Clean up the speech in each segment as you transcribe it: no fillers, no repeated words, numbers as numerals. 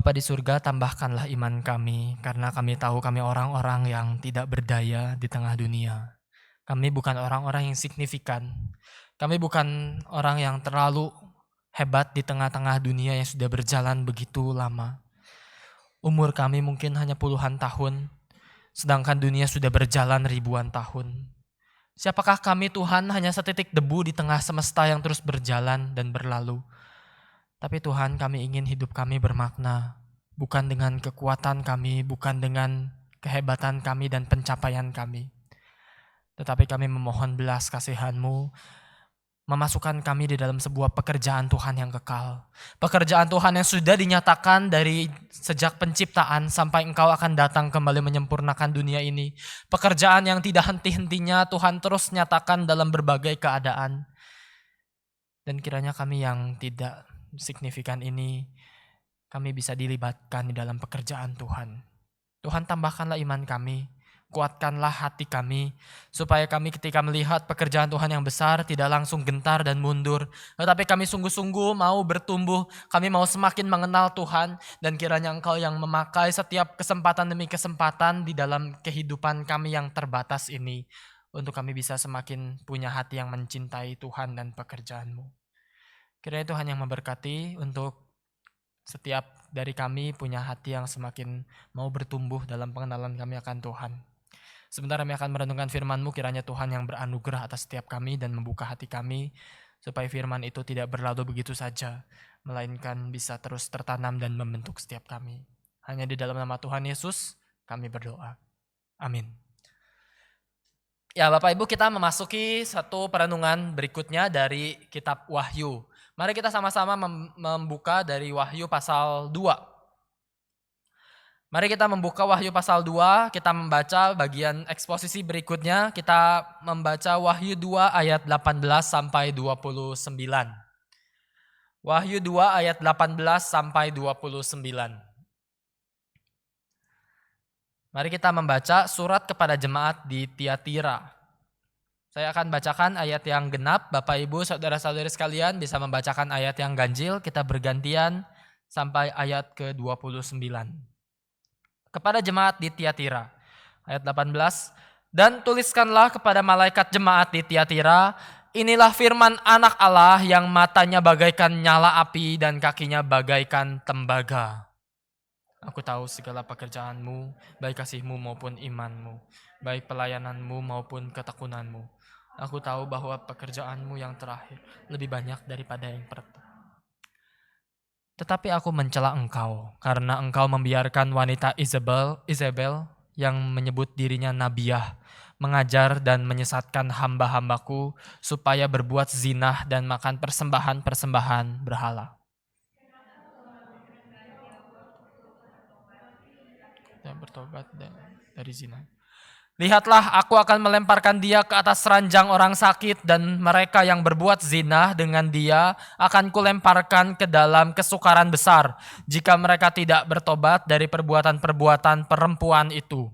Bapa di surga, tambahkanlah iman kami, karena kami tahu kami orang-orang yang tidak berdaya di tengah dunia. Kami bukan orang-orang yang signifikan. Kami bukan orang yang terlalu hebat di tengah-tengah dunia yang sudah berjalan begitu lama. Umur kami mungkin hanya puluhan tahun, sedangkan dunia sudah berjalan ribuan tahun. Siapakah kami Tuhan, hanya setitik debu di tengah semesta yang terus berjalan dan berlalu. Tapi Tuhan, kami ingin hidup kami bermakna, bukan dengan kekuatan kami, bukan dengan kehebatan kami dan pencapaian kami. Tetapi kami memohon belas kasihan-Mu, memasukkan kami di dalam sebuah pekerjaan Tuhan yang kekal. Pekerjaan Tuhan yang sudah dinyatakan dari sejak penciptaan sampai Engkau akan datang kembali menyempurnakan dunia ini. Pekerjaan yang tidak henti-hentinya Tuhan terus nyatakan dalam berbagai keadaan. Dan kiranya kami yang tidak signifikan ini, kami bisa dilibatkan di dalam pekerjaan Tuhan. Tuhan, tambahkanlah iman kami, kuatkanlah hati kami, supaya kami ketika melihat pekerjaan Tuhan yang besar tidak langsung gentar dan mundur, tetapi kami sungguh-sungguh mau bertumbuh, kami mau semakin mengenal Tuhan, dan kiranya Engkau yang memakai setiap kesempatan demi kesempatan di dalam kehidupan kami yang terbatas ini, untuk kami bisa semakin punya hati yang mencintai Tuhan dan pekerjaan-Mu. Kiranya Tuhan yang memberkati untuk setiap dari kami punya hati yang semakin mau bertumbuh dalam pengenalan kami akan Tuhan. Sebentar kami akan merenungkan firman-Mu, kiranya Tuhan yang beranugerah atas setiap kami dan membuka hati kami, supaya firman itu tidak berlalu begitu saja, melainkan bisa terus tertanam dan membentuk setiap kami. Hanya di dalam nama Tuhan Yesus kami berdoa. Amin. Ya Bapak Ibu, kita memasuki satu perenungan berikutnya dari kitab Wahyu. Mari kita sama-sama membuka dari Wahyu pasal 2. Mari kita membuka Wahyu pasal 2, kita membaca bagian eksposisi berikutnya. Kita membaca Wahyu 2 ayat 18 sampai 29. Wahyu 2 ayat 18 sampai 29. Mari kita membaca surat kepada jemaat di Tiatira. Saya akan bacakan ayat yang genap, Bapak Ibu, saudara-saudari sekalian bisa membacakan ayat yang ganjil, kita bergantian sampai ayat ke-29. Kepada jemaat di Tiatira, ayat 18, dan tuliskanlah kepada malaikat jemaat di Tiatira, inilah firman anak Allah yang matanya bagaikan nyala api dan kakinya bagaikan tembaga. Aku tahu segala pekerjaanmu, baik kasihmu maupun imanmu, baik pelayananmu maupun ketekunanmu. Aku tahu bahwa pekerjaanmu yang terakhir lebih banyak daripada yang pertama. Tetapi aku mencela engkau, karena engkau membiarkan wanita Isabel yang menyebut dirinya nabiah, mengajar dan menyesatkan hamba-hambaku supaya berbuat zinah dan makan persembahan-persembahan berhala. Dan bertobat dari zina. Lihatlah, aku akan melemparkan dia ke atas ranjang orang sakit, dan mereka yang berbuat zina dengan dia akan kulemparkan ke dalam kesukaran besar, jika mereka tidak bertobat dari perbuatan-perbuatan perempuan itu.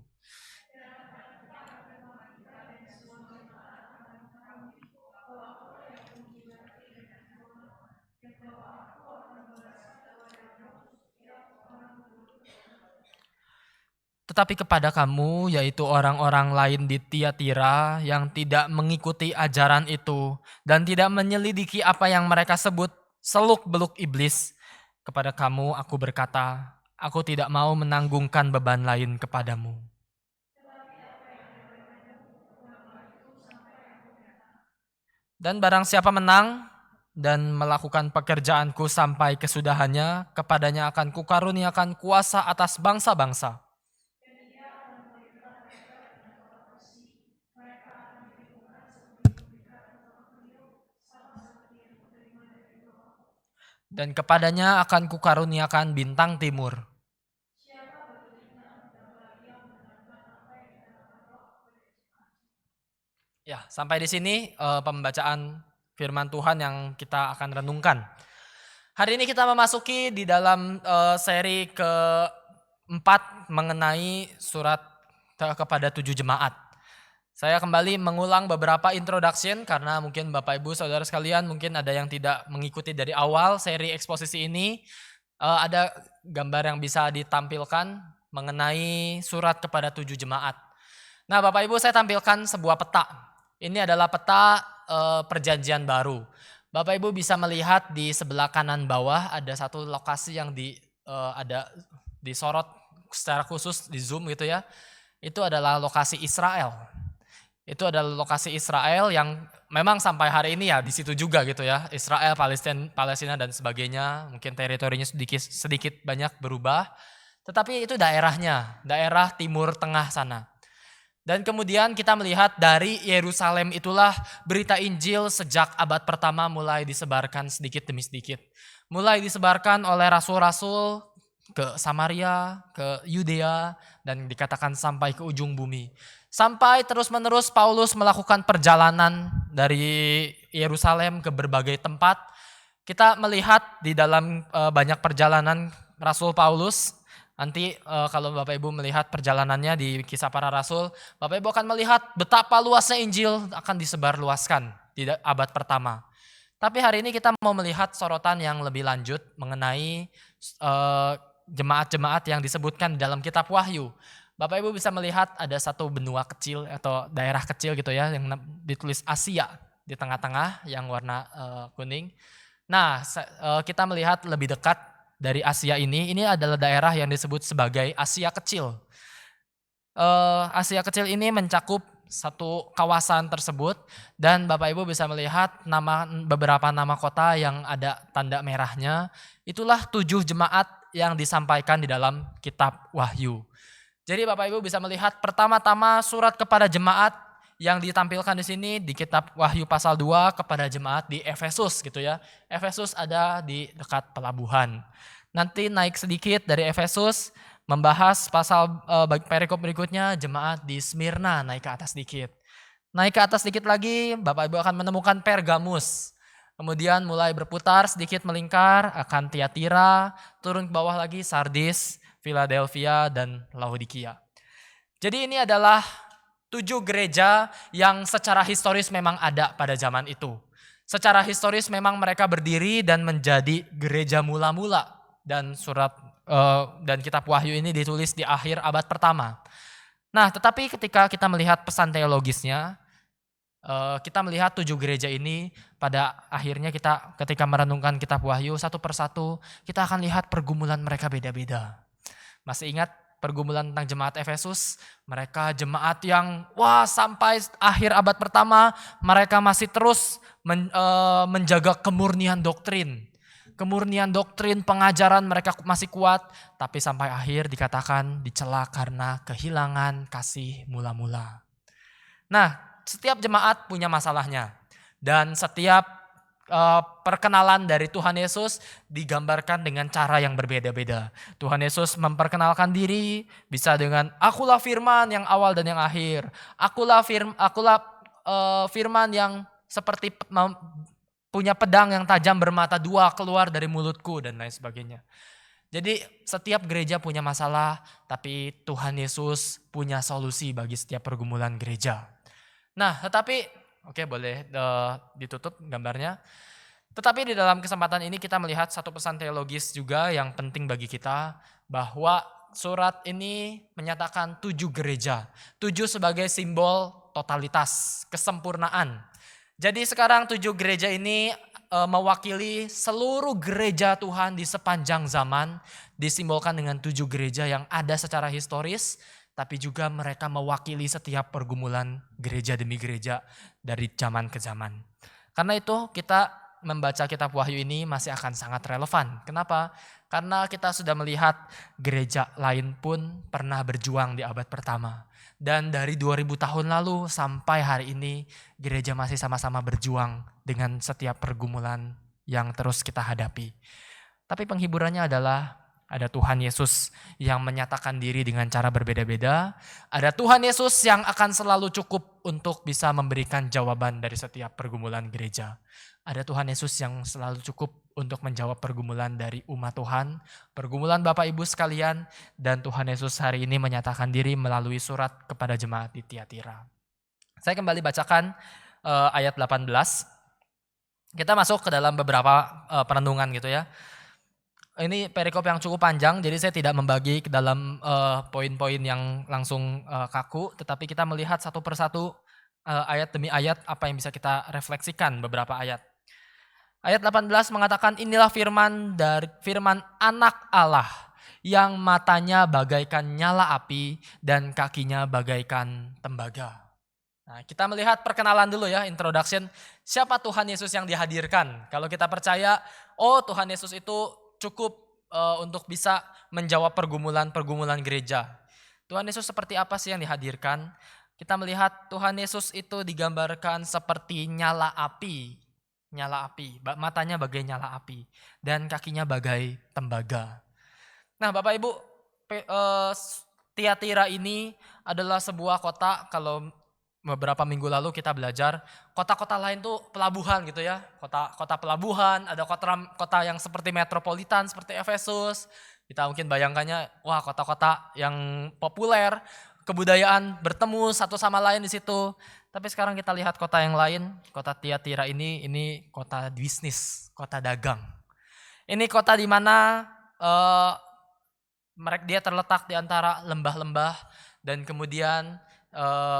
Tetapi kepada kamu, yaitu orang-orang lain di Tiatira yang tidak mengikuti ajaran itu dan tidak menyelidiki apa yang mereka sebut seluk-beluk iblis, kepada kamu aku berkata, aku tidak mau menanggungkan beban lain kepadamu. Dan barang siapa menang dan melakukan pekerjaanku sampai kesudahannya, kepadanya akan kukaruniakan kuasa atas bangsa-bangsa. Dan kepadanya akan kukaruniakan bintang timur. Ya, sampai di sini pembacaan firman Tuhan yang kita akan renungkan. Hari ini kita memasuki di dalam seri keempat mengenai surat kepada 7 jemaat. Saya kembali mengulang beberapa introduction karena mungkin Bapak Ibu Saudara sekalian mungkin ada yang tidak mengikuti dari awal seri eksposisi ini. Ada gambar yang bisa ditampilkan mengenai surat kepada 7 jemaat. Nah, Bapak Ibu, saya tampilkan sebuah peta. Ini adalah peta perjanjian baru. Bapak Ibu bisa melihat di sebelah kanan bawah ada satu lokasi yang ada disorot secara khusus di zoom gitu ya. Itu adalah lokasi Israel. Itu adalah lokasi Israel yang memang sampai hari ini ya di situ juga gitu ya. Israel, Palestina dan sebagainya. Mungkin teritorinya sedikit banyak berubah. Tetapi itu daerahnya, daerah Timur Tengah sana. Dan kemudian kita melihat dari Yerusalem itulah berita Injil sejak abad pertama mulai disebarkan sedikit demi sedikit. Mulai disebarkan oleh rasul-rasul ke Samaria, ke Yudea, dan dikatakan sampai ke ujung bumi. Sampai terus-menerus Paulus melakukan perjalanan dari Yerusalem ke berbagai tempat. Kita melihat di dalam banyak perjalanan Rasul Paulus. Nanti kalau Bapak Ibu melihat perjalanannya di Kisah Para Rasul, Bapak Ibu akan melihat betapa luasnya Injil akan disebarluaskan di abad pertama. Tapi hari ini kita mau melihat sorotan yang lebih lanjut mengenai jemaat-jemaat yang disebutkan di dalam kitab Wahyu. Bapak Ibu bisa melihat ada satu benua kecil atau daerah kecil gitu ya yang ditulis Asia di tengah-tengah yang warna kuning. Nah, kita melihat lebih dekat dari Asia ini adalah daerah yang disebut sebagai Asia Kecil. Asia Kecil ini mencakup satu kawasan tersebut dan Bapak Ibu bisa melihat beberapa nama kota yang ada tanda merahnya. Itulah 7 jemaat yang disampaikan di dalam kitab Wahyu. Jadi Bapak Ibu bisa melihat pertama-tama surat kepada jemaat yang ditampilkan di sini di kitab Wahyu pasal 2 kepada jemaat di Efesus gitu ya. Efesus ada di dekat pelabuhan. Nanti naik sedikit dari Efesus membahas pasal perikop berikutnya jemaat di Smyrna, naik ke atas sedikit. Naik ke atas sedikit lagi Bapak Ibu akan menemukan Pergamus. Kemudian mulai berputar sedikit melingkar akan Tiatira, turun ke bawah lagi Sardis, Philadelphia, dan Laodikia. Jadi ini adalah 7 gereja yang secara historis memang ada pada zaman itu. Secara historis memang mereka berdiri dan menjadi gereja mula-mula. Dan dan kitab Wahyu ini ditulis di akhir abad pertama. Nah, tetapi ketika kita melihat pesan teologisnya, kita melihat 7 gereja ini pada akhirnya kita ketika merenungkan kitab Wahyu satu persatu, kita akan lihat pergumulan mereka beda-beda. Masih ingat pergumulan tentang jemaat Efesus? Mereka jemaat yang sampai akhir abad pertama mereka masih terus menjaga kemurnian doktrin. Kemurnian doktrin pengajaran mereka masih kuat, tapi sampai akhir dikatakan dicela karena kehilangan kasih mula-mula. Nah, setiap jemaat punya masalahnya dan setiap perkenalan dari Tuhan Yesus digambarkan dengan cara yang berbeda-beda. Tuhan Yesus memperkenalkan diri bisa dengan akulah firman yang awal dan yang akhir. Akulah firman yang seperti punya pedang yang tajam bermata dua keluar dari mulutku dan lain sebagainya. Jadi setiap gereja punya masalah, tapi Tuhan Yesus punya solusi bagi setiap pergumulan gereja. Nah, tetapi oke, boleh ditutup gambarnya. Tetapi di dalam kesempatan ini kita melihat satu pesan teologis juga yang penting bagi kita, bahwa surat ini menyatakan 7 gereja. 7 sebagai simbol totalitas, kesempurnaan. Jadi sekarang 7 gereja ini mewakili seluruh gereja Tuhan di sepanjang zaman, disimbolkan dengan 7 gereja yang ada secara historis, tapi juga mereka mewakili setiap pergumulan gereja demi gereja dari zaman ke zaman. Karena itu kita membaca kitab Wahyu ini masih akan sangat relevan. Kenapa? Karena kita sudah melihat gereja lain pun pernah berjuang di abad pertama. Dan dari 2000 tahun lalu sampai hari ini gereja masih sama-sama berjuang dengan setiap pergumulan yang terus kita hadapi. Tapi penghiburannya adalah ada Tuhan Yesus yang menyatakan diri dengan cara berbeda-beda. Ada Tuhan Yesus yang akan selalu cukup untuk bisa memberikan jawaban dari setiap pergumulan gereja. Ada Tuhan Yesus yang selalu cukup untuk menjawab pergumulan dari umat Tuhan, pergumulan Bapak Ibu sekalian, dan Tuhan Yesus hari ini menyatakan diri melalui surat kepada jemaat di Tiatira. Saya kembali bacakan ayat 18. Kita masuk ke dalam beberapa perenungan gitu ya. Ini perikop yang cukup panjang, jadi saya tidak membagi ke dalam poin-poin yang langsung kaku, tetapi kita melihat satu persatu ayat demi ayat apa yang bisa kita refleksikan beberapa ayat. Ayat 18 mengatakan, inilah firman anak Allah yang matanya bagaikan nyala api dan kakinya bagaikan tembaga. Nah, kita melihat perkenalan dulu ya, introduction. Siapa Tuhan Yesus yang dihadirkan? Kalau kita percaya, oh Tuhan Yesus itu cukup untuk bisa menjawab pergumulan-pergumulan gereja. Tuhan Yesus seperti apa sih yang dihadirkan? Kita melihat Tuhan Yesus itu digambarkan seperti nyala api. Nyala api, matanya bagai nyala api. Dan kakinya bagai tembaga. Nah Bapak Ibu, Tiatira ini adalah sebuah kota, kalau beberapa minggu lalu kita belajar, kota-kota lain tuh pelabuhan gitu ya. Kota pelabuhan, ada kota yang seperti metropolitan seperti Efesus. Kita mungkin bayangkannya, wah kota-kota yang populer, kebudayaan bertemu satu sama lain di situ. Tapi sekarang kita lihat kota yang lain, kota Tiatira ini kota bisnis, kota dagang. Ini kota di mana dia terletak di antara lembah-lembah dan kemudian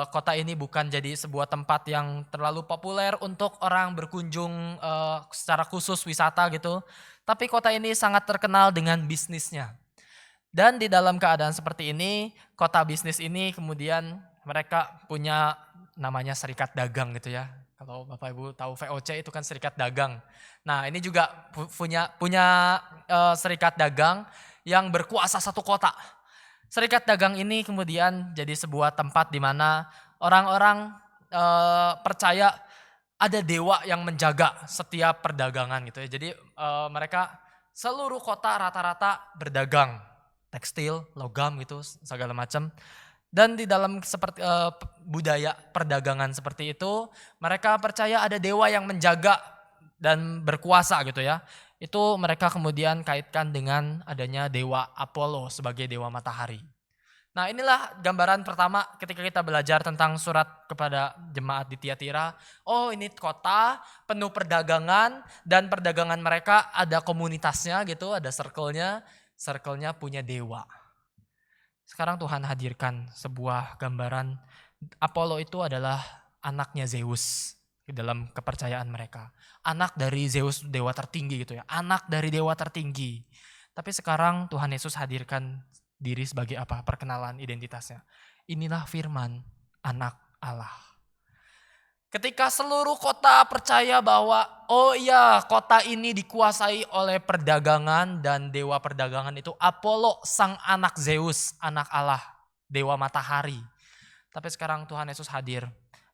kota ini bukan jadi sebuah tempat yang terlalu populer untuk orang berkunjung secara khusus wisata gitu. Tapi kota ini sangat terkenal dengan bisnisnya. Dan di dalam keadaan seperti ini, kota bisnis ini kemudian mereka punya namanya serikat dagang gitu ya. Kalau Bapak Ibu tahu VOC itu kan serikat dagang. Nah ini juga punya serikat dagang yang berkuasa satu kota. Serikat dagang ini kemudian jadi sebuah tempat di mana orang-orang percaya ada dewa yang menjaga setiap perdagangan gitu ya. Jadi mereka seluruh kota rata-rata berdagang, tekstil, logam gitu segala macam. Dan di dalam seperti budaya perdagangan seperti itu, mereka percaya ada dewa yang menjaga dan berkuasa gitu ya. Itu mereka kemudian kaitkan dengan adanya dewa Apollo sebagai dewa matahari. Nah inilah gambaran pertama ketika kita belajar tentang surat kepada jemaat di Tiatira. Oh ini kota penuh perdagangan dan perdagangan mereka ada komunitasnya gitu, ada circle-nya punya dewa. Sekarang Tuhan hadirkan sebuah gambaran Apollo itu adalah anaknya Zeus di dalam kepercayaan mereka. Anak dari Zeus dewa tertinggi gitu ya, anak dari dewa tertinggi. Tapi sekarang Tuhan Yesus hadirkan diri sebagai apa? Perkenalan identitasnya. Inilah firman anak Allah. Ketika seluruh kota percaya bahwa oh iya kota ini dikuasai oleh perdagangan dan dewa perdagangan itu Apollo sang anak Zeus, anak Allah, dewa matahari. Tapi sekarang Tuhan Yesus hadir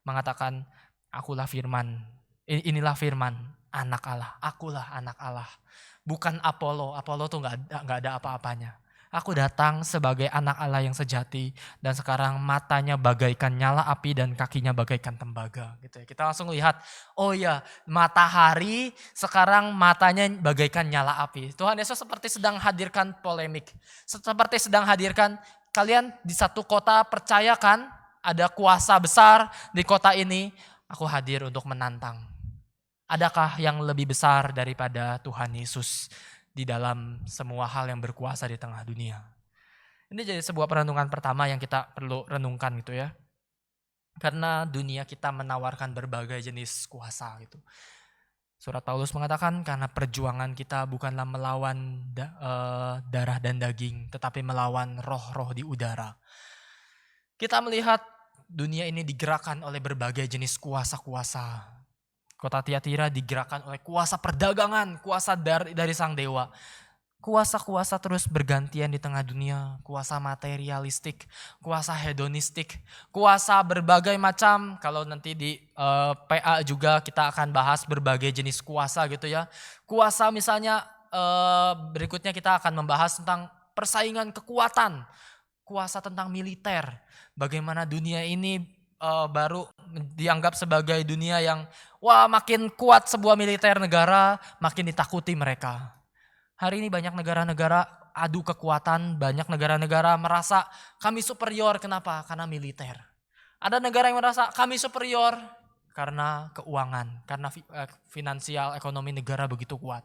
mengatakan akulah firman, inilah firman anak Allah, akulah anak Allah. Bukan Apollo, Apollo tuh gak ada apa-apanya. Aku datang sebagai anak Allah yang sejati dan sekarang matanya bagaikan nyala api dan kakinya bagaikan tembaga gitu ya. Kita langsung lihat, oh ya matahari sekarang matanya bagaikan nyala api. Tuhan Yesus seperti sedang hadirkan polemik. Seperti sedang hadirkan kalian di satu kota percayakan ada kuasa besar di kota ini. Aku hadir untuk menantang. Adakah yang lebih besar daripada Tuhan Yesus di dalam semua hal yang berkuasa di tengah dunia? Ini jadi sebuah perenungan pertama yang kita perlu renungkan gitu ya. Karena dunia kita menawarkan berbagai jenis kuasa gitu. Surat Paulus mengatakan karena perjuangan kita bukanlah melawan darah dan daging, tetapi melawan roh-roh di udara. Kita melihat dunia ini digerakkan oleh berbagai jenis kuasa-kuasa. Kota Tiatira digerakkan oleh kuasa perdagangan, kuasa dari sang dewa. Kuasa-kuasa terus bergantian di tengah dunia, kuasa materialistik, kuasa hedonistik, kuasa berbagai macam. Kalau nanti di PA juga kita akan bahas berbagai jenis kuasa gitu ya. Kuasa misalnya berikutnya kita akan membahas tentang persaingan kekuatan, kuasa tentang militer. Bagaimana dunia ini baru dianggap sebagai dunia yang wah makin kuat sebuah militer negara, makin ditakuti mereka. Hari ini banyak negara-negara adu kekuatan, banyak negara-negara merasa kami superior, kenapa? Karena militer. Ada negara yang merasa kami superior karena keuangan, karena finansial ekonomi negara begitu kuat.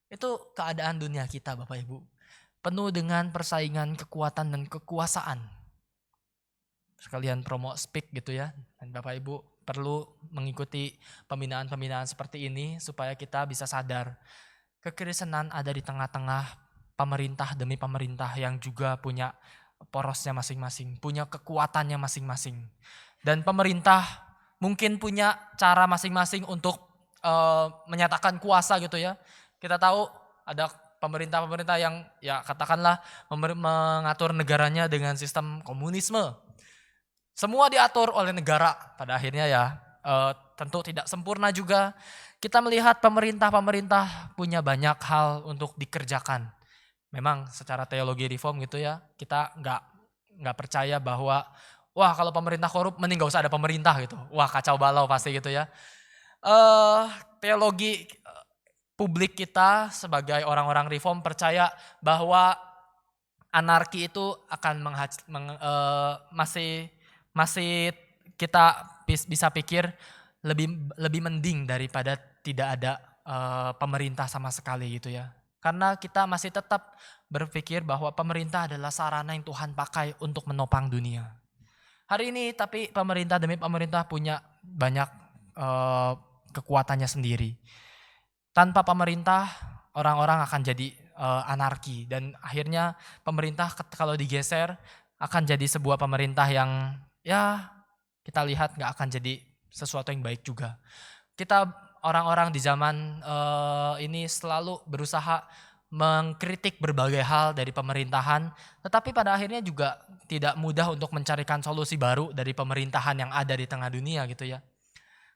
Itu keadaan dunia kita Bapak Ibu. Penuh dengan persaingan, kekuatan, dan kekuasaan. Sekalian promo speak gitu ya. Dan Bapak Ibu perlu mengikuti pembinaan-pembinaan seperti ini supaya kita bisa sadar. Kekristenan ada di tengah-tengah pemerintah demi pemerintah yang juga punya porosnya masing-masing, punya kekuatannya masing-masing. Dan pemerintah mungkin punya cara masing-masing untuk menyatakan kuasa gitu ya. Kita tahu ada pemerintah-pemerintah yang ya katakanlah mengatur negaranya dengan sistem komunisme. Semua diatur oleh negara pada akhirnya ya, tentu tidak sempurna juga. Kita melihat pemerintah-pemerintah punya banyak hal untuk dikerjakan. Memang secara teologi reform gitu ya, kita nggak percaya bahwa wah kalau pemerintah korup mending gak usah ada pemerintah gitu. Wah kacau balau pasti gitu ya. Teologi publik kita sebagai orang-orang reform percaya bahwa anarki itu akan masih kita bisa pikir lebih mending daripada tidak ada pemerintah sama sekali gitu ya. Karena kita masih tetap berpikir bahwa pemerintah adalah sarana yang Tuhan pakai untuk menopang dunia. Hari ini tapi pemerintah demi pemerintah punya banyak kekuatannya sendiri. Tanpa pemerintah orang-orang akan jadi anarki dan akhirnya pemerintah kalau digeser akan jadi sebuah pemerintah yang ya kita lihat gak akan jadi sesuatu yang baik juga. Kita orang-orang di zaman ini selalu berusaha mengkritik berbagai hal dari pemerintahan, tetapi pada akhirnya juga tidak mudah untuk mencarikan solusi baru dari pemerintahan yang ada di tengah dunia gitu ya.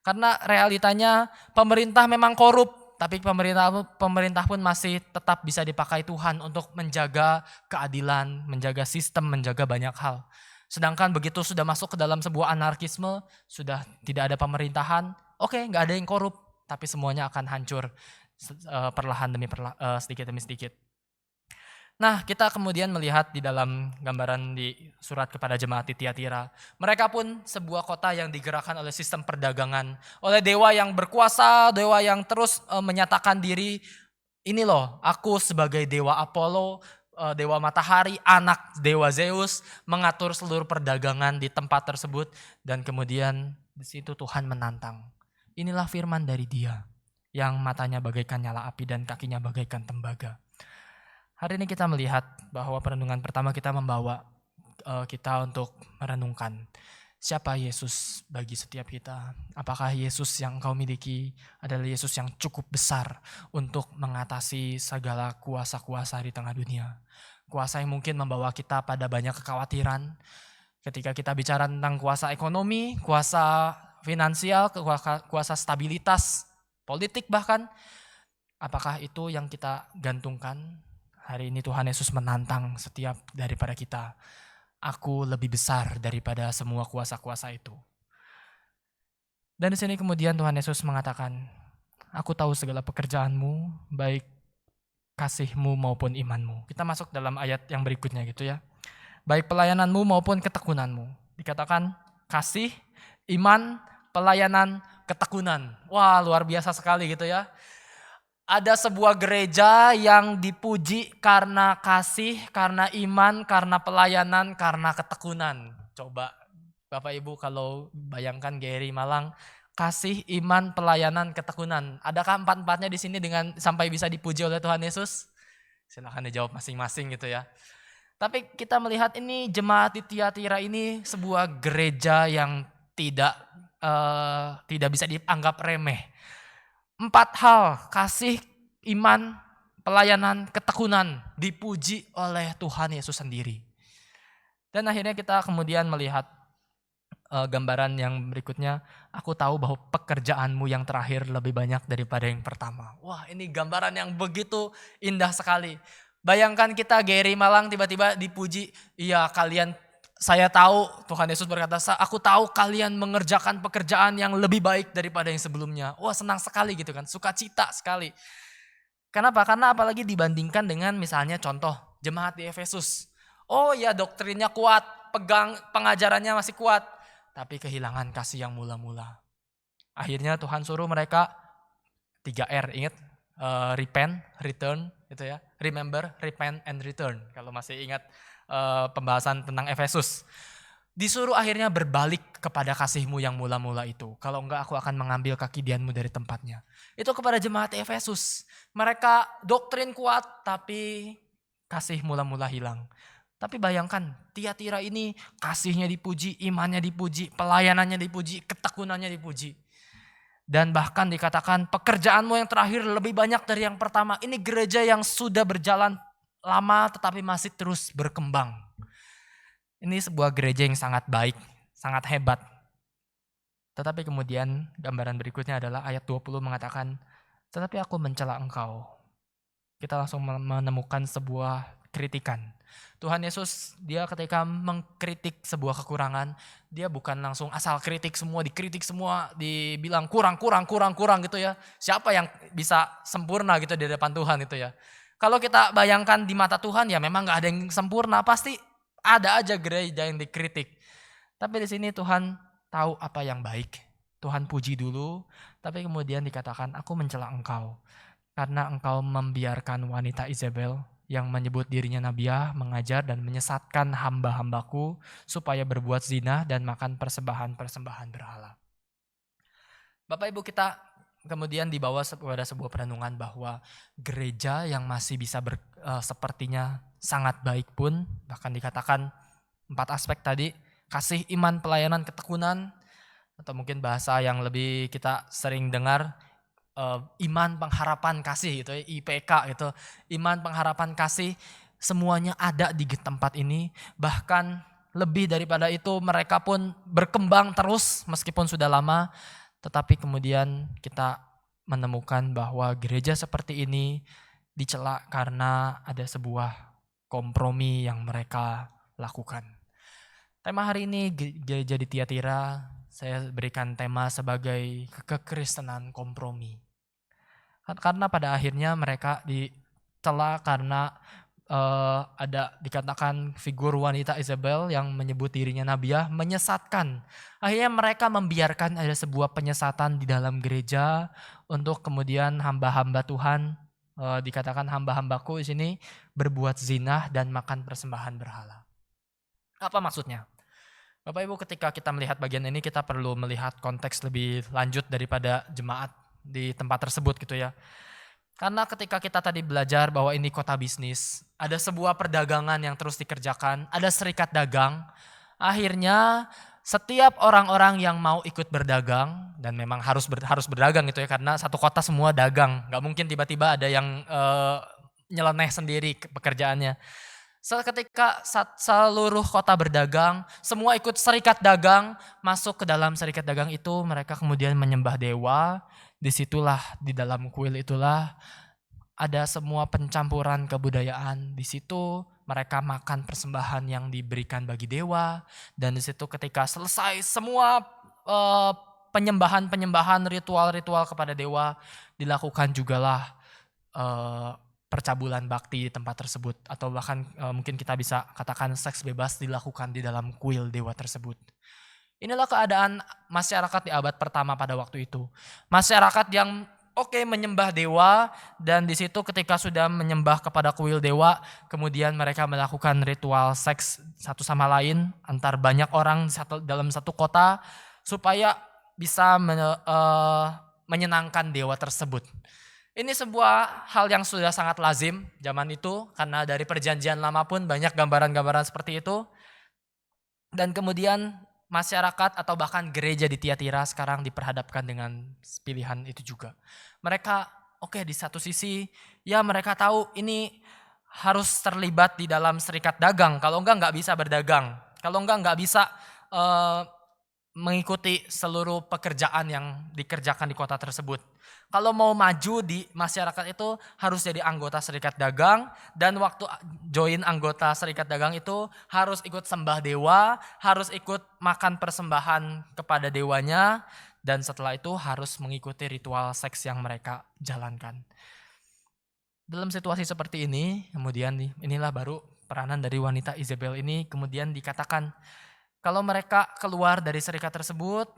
Karena realitanya pemerintah memang korup, tapi pemerintah pun masih tetap bisa dipakai Tuhan untuk menjaga keadilan, menjaga sistem, menjaga banyak hal. Sedangkan begitu sudah masuk ke dalam sebuah anarkisme, sudah tidak ada pemerintahan, oke, nggak ada yang korup, tapi semuanya akan hancur perlahan sedikit demi sedikit. Nah, kita kemudian melihat di dalam gambaran di surat kepada jemaat di Tiatira, mereka pun sebuah kota yang digerakkan oleh sistem perdagangan, oleh dewa yang berkuasa, dewa yang terus menyatakan diri, ini loh, aku sebagai dewa Apollo, dewa matahari, anak dewa Zeus, mengatur seluruh perdagangan di tempat tersebut, dan kemudian di situ Tuhan menantang. Inilah firman dari Dia, yang matanya bagaikan nyala api dan kakinya bagaikan tembaga. Hari ini kita melihat bahwa perenungan pertama kita membawa kita untuk merenungkan siapa Yesus bagi setiap kita. Apakah Yesus yang engkau miliki adalah Yesus yang cukup besar untuk mengatasi segala kuasa-kuasa di tengah dunia. Kuasa yang mungkin membawa kita pada banyak kekhawatiran. Ketika kita bicara tentang kuasa ekonomi, kuasa finansial, kuasa stabilitas, politik bahkan. Apakah itu yang kita gantungkan? Hari ini Tuhan Yesus menantang setiap daripada kita. Aku lebih besar daripada semua kuasa-kuasa itu. Dan di sini kemudian Tuhan Yesus mengatakan, aku tahu segala pekerjaanmu, baik kasihmu maupun imanmu. Kita masuk dalam ayat yang berikutnya gitu ya. Baik pelayananmu maupun ketekunanmu. Dikatakan kasih, iman, pelayanan, ketekunan. Wah luar biasa sekali gitu ya. Ada sebuah gereja yang dipuji karena kasih, karena iman, karena pelayanan, karena ketekunan. Coba Bapak Ibu kalau bayangkan Gary Malang, kasih, iman, pelayanan, ketekunan. Adakah empat-empatnya di sini dengan sampai bisa dipuji oleh Tuhan Yesus? Silakan dijawab masing-masing gitu ya. Tapi kita melihat ini jemaat di Tiatira ini sebuah gereja yang tidak bisa dianggap remeh. 4 hal, kasih, iman, pelayanan, ketekunan dipuji oleh Tuhan Yesus sendiri. Dan akhirnya kita kemudian melihat gambaran yang berikutnya, aku tahu bahwa pekerjaanmu yang terakhir lebih banyak daripada yang pertama. Wah ini gambaran yang begitu indah sekali. Bayangkan kita Gary Malang tiba-tiba dipuji, iya kalian, saya tahu Tuhan Yesus berkata, aku tahu kalian mengerjakan pekerjaan yang lebih baik daripada yang sebelumnya. Wah senang sekali gitu kan, sukacita sekali. Kenapa? Karena apalagi dibandingkan dengan misalnya contoh jemaat di Efesus. Oh ya doktrinnya kuat, pengajarannya masih kuat. Tapi kehilangan kasih yang mula-mula. Akhirnya Tuhan suruh mereka 3R, ingat? repent, return gitu ya. Remember, repent and return kalau masih ingat pembahasan tentang Efesus. Disuruh akhirnya berbalik kepada kasihmu yang mula-mula itu. Kalau enggak aku akan mengambil kakidianmu dari tempatnya. Itu kepada jemaat Efesus. Mereka doktrin kuat tapi kasih mula-mula hilang. Tapi bayangkan Tiatira ini kasihnya dipuji, imannya dipuji, pelayanannya dipuji, ketekunannya dipuji. Dan bahkan dikatakan pekerjaanmu yang terakhir lebih banyak dari yang pertama. Ini gereja yang sudah berjalan lama tetapi masih terus berkembang. Ini sebuah gereja yang sangat baik, sangat hebat. Tetapi kemudian gambaran berikutnya adalah ayat 20 mengatakan, tetapi aku mencela engkau. Kita langsung menemukan sebuah kritikan. Tuhan Yesus dia ketika mengkritik sebuah kekurangan, dia bukan langsung asal kritik semua, dikritik semua, dibilang kurang gitu ya. Siapa yang bisa sempurna gitu di depan Tuhan itu ya. Kalau kita bayangkan di mata Tuhan ya memang gak ada yang sempurna, pasti ada aja gereja yang dikritik. Tapi di sini Tuhan tahu apa yang baik. Tuhan puji dulu, tapi kemudian dikatakan aku mencela engkau. Karena engkau membiarkan wanita Isabel yang menyebut dirinya nabiah, mengajar dan menyesatkan hamba-hambaku supaya berbuat zina dan makan persembahan-persembahan berhala. Bapak Ibu, kita kemudian dibawa kepada sebuah perenungan bahwa gereja yang masih bisa sepertinya sangat baik pun, bahkan dikatakan 4 aspek tadi, kasih, iman, pelayanan, ketekunan, atau mungkin bahasa yang lebih kita sering dengar, iman, pengharapan, kasih gitu ya, IPK gitu. Iman, pengharapan, kasih, semuanya ada di tempat ini. Bahkan lebih daripada itu mereka pun berkembang terus meskipun sudah lama. Tetapi kemudian kita menemukan bahwa gereja seperti ini dicela karena ada sebuah kompromi yang mereka lakukan. Tema hari ini gereja di Tiatira, saya berikan tema sebagai kekristenan kompromi. Karena pada akhirnya mereka dicela karena ada dikatakan figur wanita Isabel yang menyebut dirinya nabiah menyesatkan. Akhirnya mereka membiarkan ada sebuah penyesatan di dalam gereja untuk kemudian hamba-hamba Tuhan, dikatakan hamba-hambaku di sini berbuat zina dan makan persembahan berhala. Apa maksudnya? Bapak Ibu, ketika kita melihat bagian ini kita perlu melihat konteks lebih lanjut daripada jemaat di tempat tersebut gitu ya. Karena ketika kita tadi belajar bahwa ini kota bisnis, ada sebuah perdagangan yang terus dikerjakan, ada serikat dagang, akhirnya setiap orang-orang yang mau ikut berdagang, dan memang harus berdagang gitu ya, karena satu kota semua dagang, gak mungkin tiba-tiba ada yang nyeleneh sendiri pekerjaannya. Ketika seluruh kota berdagang, semua ikut serikat dagang, masuk ke dalam serikat dagang itu mereka kemudian menyembah dewa. Disitulah di dalam kuil itulah ada semua pencampuran kebudayaan. Di situ mereka makan persembahan yang diberikan bagi dewa. Dan di situ ketika selesai semua penyembahan-penyembahan, ritual-ritual kepada dewa, dilakukan jugalah percabulan bakti di tempat tersebut. Atau bahkan mungkin kita bisa katakan seks bebas dilakukan di dalam kuil dewa tersebut. Inilah keadaan masyarakat di abad pertama pada waktu itu. Masyarakat yang menyembah dewa, dan di situ ketika sudah menyembah kepada kuil dewa, kemudian mereka melakukan ritual seks satu sama lain antar banyak orang dalam satu kota supaya bisa menyenangkan dewa tersebut. Ini sebuah hal yang sudah sangat lazim zaman itu, karena dari perjanjian lama pun banyak gambaran-gambaran seperti itu. Dan kemudian masyarakat atau bahkan gereja di Tiatira sekarang diperhadapkan dengan pilihan itu juga. Mereka di satu sisi ya mereka tahu ini harus terlibat di dalam serikat dagang. Kalau enggak bisa berdagang. Kalau enggak bisa mengikuti seluruh pekerjaan yang dikerjakan di kota tersebut. Kalau mau maju di masyarakat itu harus jadi anggota serikat dagang, dan waktu join anggota serikat dagang itu harus ikut sembah dewa, harus ikut makan persembahan kepada dewanya, dan setelah itu harus mengikuti ritual seks yang mereka jalankan. Dalam situasi seperti ini, kemudian inilah baru peranan dari wanita Isabel ini kemudian dikatakan kalau mereka keluar dari serikat tersebut,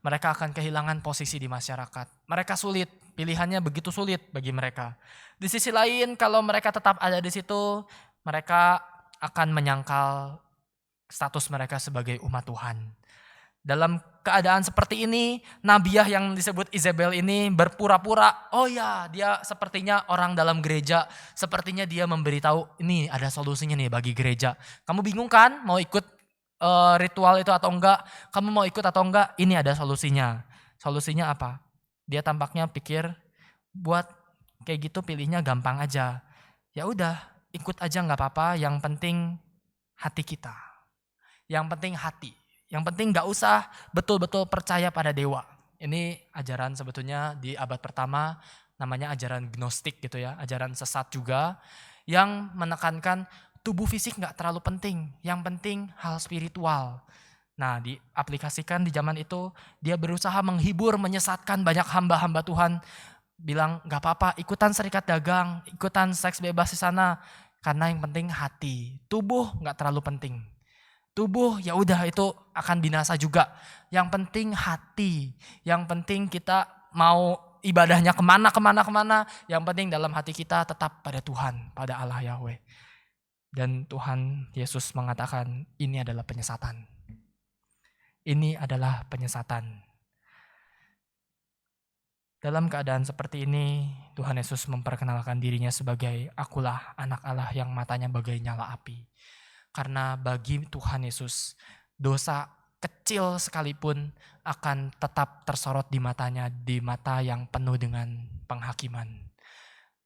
mereka akan kehilangan posisi di masyarakat. Mereka sulit, pilihannya begitu sulit bagi mereka. Di sisi lain, kalau mereka tetap ada di situ, mereka akan menyangkal status mereka sebagai umat Tuhan. Dalam keadaan seperti ini, Nabiah yang disebut Isabel ini berpura-pura, oh ya dia sepertinya orang dalam gereja, sepertinya dia memberitahu ini ada solusinya nih bagi gereja. Kamu bingung kan mau ikut ritual itu atau enggak? Kamu mau ikut atau enggak? Ini ada solusinya. Solusinya apa? Dia tampaknya pikir buat kayak gitu pilihnya gampang aja. Ya udah, ikut aja nggak apa-apa, yang penting hati kita. Yang penting hati. Yang penting gak usah betul-betul percaya pada dewa. Ini ajaran sebetulnya di abad pertama namanya ajaran gnostik gitu ya. Ajaran sesat juga yang menekankan tubuh fisik gak terlalu penting. Yang penting hal spiritual. Nah diaplikasikan di zaman itu dia berusaha menghibur, menyesatkan banyak hamba-hamba Tuhan. Bilang gak apa-apa ikutan serikat dagang, ikutan seks bebas di sana. Karena yang penting hati. Tubuh gak terlalu penting. Tubuh ya udah itu akan binasa juga. Yang penting hati. Yang penting kita mau ibadahnya kemana. Yang penting dalam hati kita tetap pada Tuhan, pada Allah Yahweh. Dan Tuhan Yesus mengatakan ini adalah penyesatan. Ini adalah penyesatan. Dalam keadaan seperti ini Tuhan Yesus memperkenalkan dirinya sebagai akulah anak Allah yang matanya bagai nyala api. Karena bagi Tuhan Yesus, dosa kecil sekalipun akan tetap tersorot di matanya, di mata yang penuh dengan penghakiman.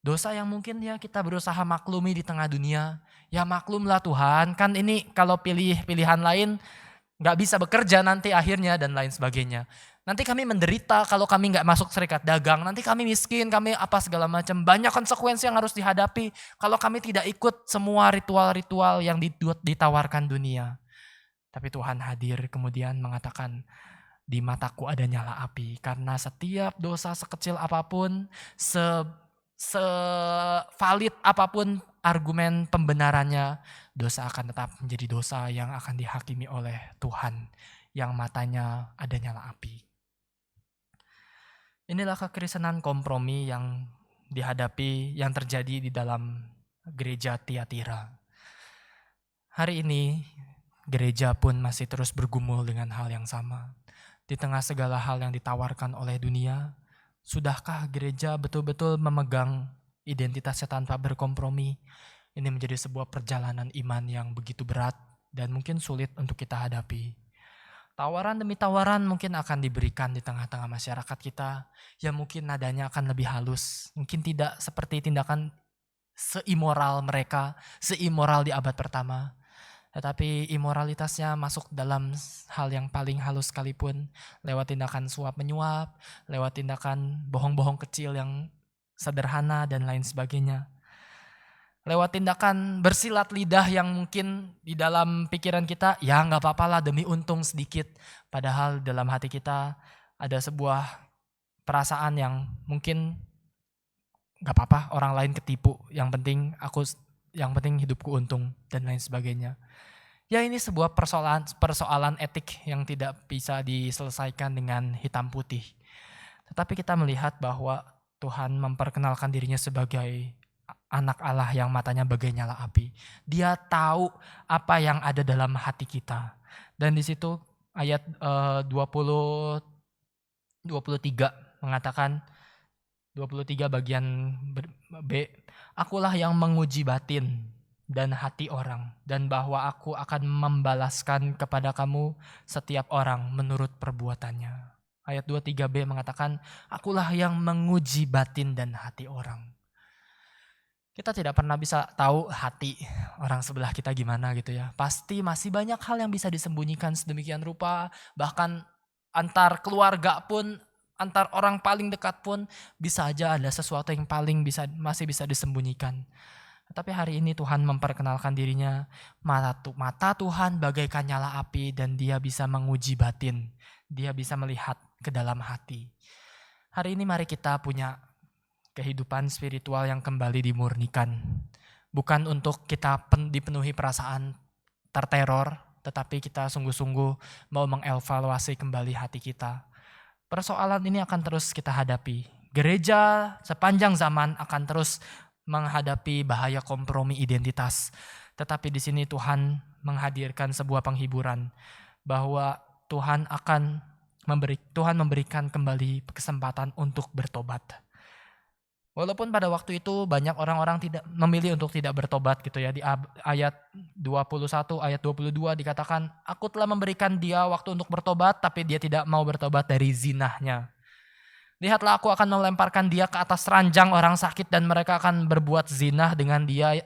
Dosa yang mungkin ya kita berusaha maklumi di tengah dunia, ya maklumlah Tuhan, kan ini kalau pilihan lain gak bisa bekerja nanti akhirnya dan lain sebagainya. Nanti kami menderita kalau kami gak masuk serikat dagang, nanti kami miskin, kami apa segala macam. Banyak konsekuensi yang harus dihadapi kalau kami tidak ikut semua ritual-ritual yang ditawarkan dunia. Tapi Tuhan hadir kemudian mengatakan, di mataku ada nyala api. Karena setiap dosa sekecil apapun, sevalid apapun argumen pembenarannya, dosa akan tetap menjadi dosa yang akan dihakimi oleh Tuhan. Yang matanya ada nyala api. Inilah kekristenan kompromi yang dihadapi, yang terjadi di dalam gereja Tiatira. Hari ini gereja pun masih terus bergumul dengan hal yang sama. Di tengah segala hal yang ditawarkan oleh dunia, sudahkah gereja betul-betul memegang identitasnya tanpa berkompromi? Ini menjadi sebuah perjalanan iman yang begitu berat dan mungkin sulit untuk kita hadapi. Tawaran demi tawaran mungkin akan diberikan di tengah-tengah masyarakat kita, yang mungkin nadanya akan lebih halus, mungkin tidak seperti tindakan seimoral mereka, seimoral di abad pertama. Tetapi imoralitasnya masuk dalam hal yang paling halus sekalipun, lewat tindakan suap menyuap, lewat tindakan bohong-bohong kecil yang sederhana dan lain sebagainya. Lewat tindakan bersilat lidah yang mungkin di dalam pikiran kita, ya gak apa-apa lah demi untung sedikit. Padahal dalam hati kita ada sebuah perasaan yang mungkin gak apa-apa orang lain ketipu. Yang penting hidupku untung dan lain sebagainya. Ya ini sebuah persoalan etik yang tidak bisa diselesaikan dengan hitam putih. Tetapi kita melihat bahwa Tuhan memperkenalkan dirinya sebagai anak Allah yang matanya bagai nyala api. Dia tahu apa yang ada dalam hati kita. Dan di situ ayat 23 mengatakan, 23 bagian B, akulah yang menguji batin dan hati orang, dan bahwa aku akan membalaskan kepada kamu setiap orang menurut perbuatannya. Ayat 23b mengatakan, akulah yang menguji batin dan hati orang. Kita tidak pernah bisa tahu hati orang sebelah kita gimana gitu ya. Pasti masih banyak hal yang bisa disembunyikan sedemikian rupa. Bahkan antar keluarga pun, antar orang paling dekat pun bisa aja ada sesuatu yang masih bisa disembunyikan. Tapi hari ini Tuhan memperkenalkan dirinya, mata Tuhan bagaikan nyala api dan dia bisa menguji batin. Dia bisa melihat ke dalam hati. Hari ini mari kita punya kehidupan spiritual yang kembali dimurnikan. Bukan untuk kita dipenuhi perasaan terteror, tetapi kita sungguh-sungguh mau mengevaluasi kembali hati kita. Persoalan ini akan terus kita hadapi. Gereja sepanjang zaman akan terus menghadapi bahaya kompromi identitas. Tetapi di sini Tuhan menghadirkan sebuah penghiburan bahwa Tuhan memberikan kembali kesempatan untuk bertobat. Walaupun pada waktu itu banyak orang-orang tidak memilih untuk tidak bertobat gitu ya. Di ayat 21, ayat 22 dikatakan, aku telah memberikan dia waktu untuk bertobat, tapi dia tidak mau bertobat dari zinahnya. Lihatlah, aku akan melemparkan dia ke atas ranjang orang sakit dan mereka akan berbuat zinah dengan dia.